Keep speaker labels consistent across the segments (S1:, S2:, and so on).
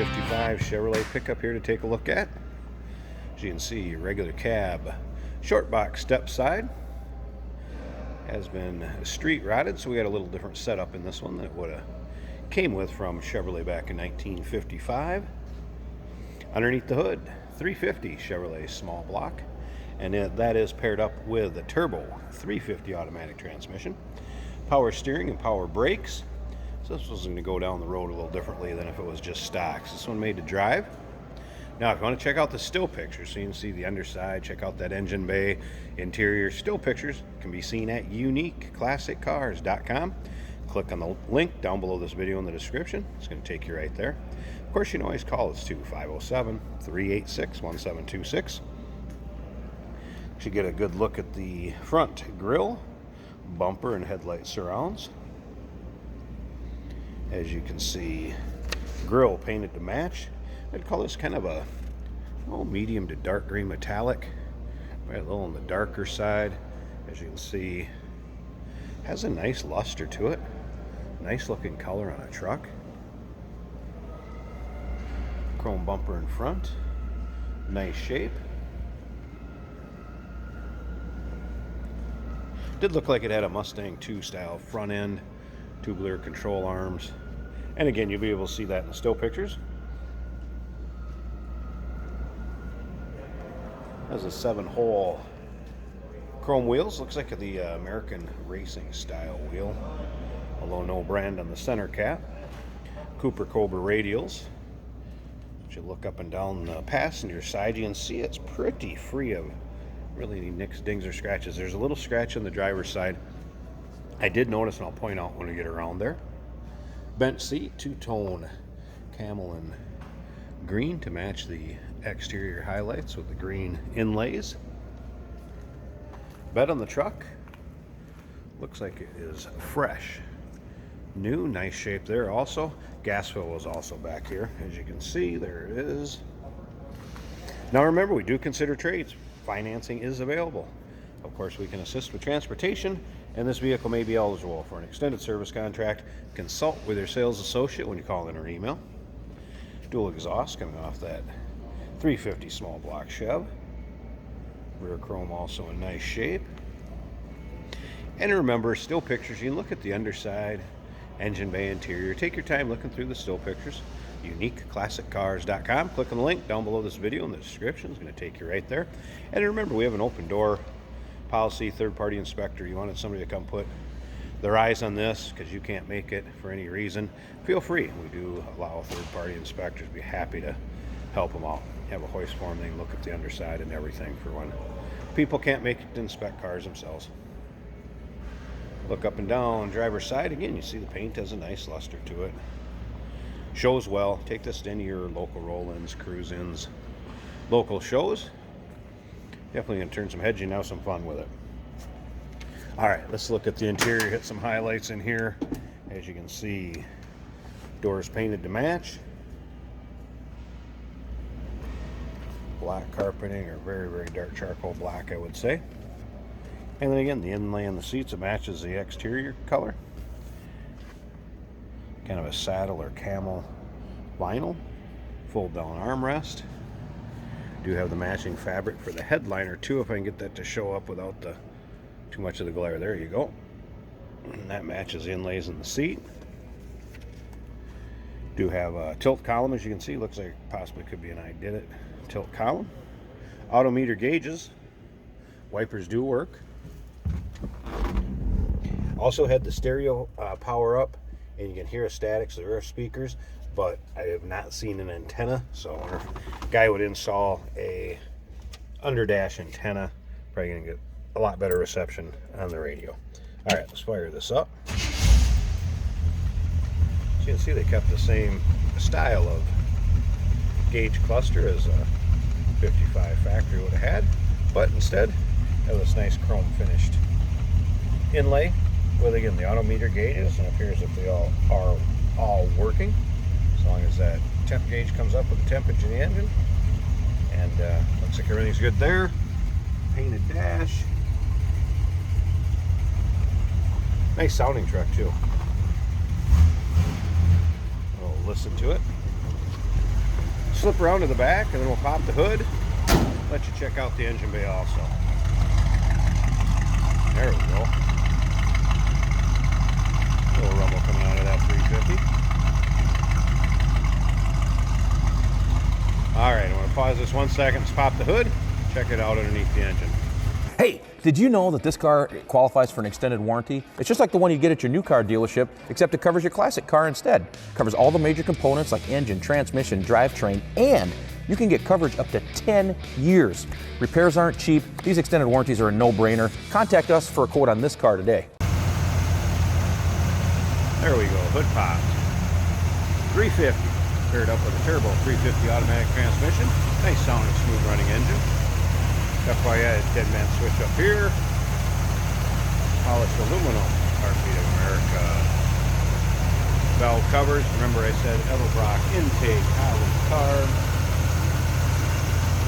S1: 1955 Chevrolet pickup here to take a look at. As you can see, regular cab, short box step side. Has been street rotted, so we got a little different setup in this one than it would have came with from Chevrolet back in 1955. Underneath the hood, 350 Chevrolet small block, and that is paired up with a turbo 350 automatic transmission, power steering and power brakes. So this was going to go down the road a little differently than if it was just stocks. This one made to drive. Now, if you want to check out the still pictures, so you can see the underside, check out that engine bay, interior. Still pictures can be seen at uniqueclassiccars.com. Click on the link down below this video in the description. It's going to take you right there. Of course, you can always call us too, 507-386-1726. You get a good look at the front grille, bumper, and headlight surrounds. As you can see, grille painted to match. I'd call this kind of a medium to dark green metallic. Right, a little on the darker side. As you can see, has a nice luster to it. Nice looking color on a truck. Chrome bumper in front. Nice shape. Did look like it had a Mustang 2 style front end, tubular control arms. And again, you'll be able to see that in the still pictures. Has a 7-hole chrome wheels. Looks like the American racing style wheel, although no brand on the center cap. Cooper Cobra radials. As you look up and down the passenger side, you can see it's pretty free of really any nicks, dings, or scratches. There's a little scratch on the driver's side. I did notice, and I'll point out when we get around there. Bench seat, two-tone camel and green to match the exterior highlights with the green inlays. Bed on the truck looks like it is fresh, new, nice shape there. Also, gas fill is also back here. As you can see, there it is. Now remember, we do consider trades. Financing is available. Of course, we can assist with transportation, and this vehicle may be eligible for an extended service contract. Consult with your sales associate when you call in or email. Dual exhaust coming off that 350 small block Chev. Rear chrome also in nice shape. And remember, still pictures, you can look at the underside, engine bay, interior. Take your time looking through the still pictures. uniqueclassiccars.com. Click on the link down below this video in the description. It's going to take you right there. And remember, we have an open door policy, third-party inspector. You wanted somebody to come put their eyes on this because you can't make it for any reason, feel free. We do allow third-party inspectors. Be happy to help them out. Have a hoist form, they can look at the underside and everything for when people can't make it to inspect cars themselves. Look up and down driver's side. Again, you see the paint has a nice luster to it. Shows well. Take this to any of your local roll-ins, cruise-ins, local shows. Definitely going to turn some heads. You now some fun with it. All right, let's look at the interior. Hit some highlights in here. As you can see, doors painted to match. Black carpeting, or very, very dark charcoal black, I would say. And then again, the inlay on the seats, it matches the exterior color. Kind of a saddle or camel vinyl. Fold down armrest. Do have the matching fabric for the headliner too, if I can get that to show up without too much of the glare. There you go. And that matches the inlays in the seat. Do have a tilt column, as you can see. Looks like possibly could be an I did it tilt column. Odometer gauges. Wipers do work. Also had the stereo power up, and you can hear a static, so there are speakers, but I have not seen an antenna, so I wonder if a guy would install a underdash antenna. Probably gonna get a lot better reception on the radio. All right, let's fire this up. So you can see they kept the same style of gauge cluster as a 55 factory would have had, but instead have this nice chrome finished inlay with, again, the odometer gauges, and it appears that they all are working, as long as that temp gauge comes up with the temperature of the engine. And looks like everything's good there. Painted dash. Nice sounding truck too. We'll listen to it. slip around to the back and then we'll pop the hood. Let you check out the engine bay also. There we go. A little rumble coming out of that 350. Alright, I'm going to pause this 1 second. Let's pop the hood. Check it out underneath the engine.
S2: Hey, did you know that this car qualifies for an extended warranty? It's just like the one you get at your new car dealership, except it covers your classic car instead. It covers all the major components like engine, transmission, drivetrain, and you can get coverage up to 10 years. Repairs aren't cheap. These extended warranties are a no-brainer. Contact us for a quote on this car today.
S1: There we go, hood pop. 350, paired up with a turbo 350 automatic transmission. Nice sounding, smooth running engine. FYI, dead man switch up here. Polished aluminum, Heartbeat of America. Valve covers, remember I said Edelbrock intake, Holland carb.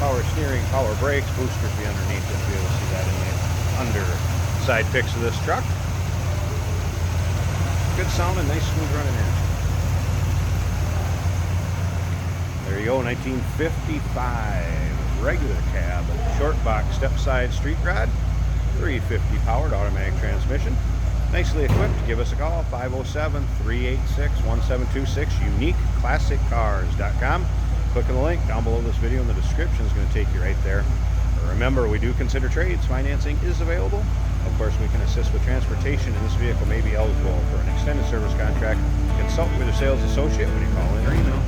S1: Power steering, power brakes, boosters be underneath. You'll be able to see that in the under side pics of this truck. Good sounding, nice smooth running engine. There you go, 1955 regular cab, short box, step side street rod, 350 powered automatic transmission. Nicely equipped. Give us a call, 507-386-1726, uniqueclassiccars.com. Click on the link down below this video in the description. Is going to take you right there. Remember, we do consider trades. Financing is available. Of course, we can assist with transportation, and this vehicle may be eligible for an extended service contract. Consult with a sales associate when you call in or email.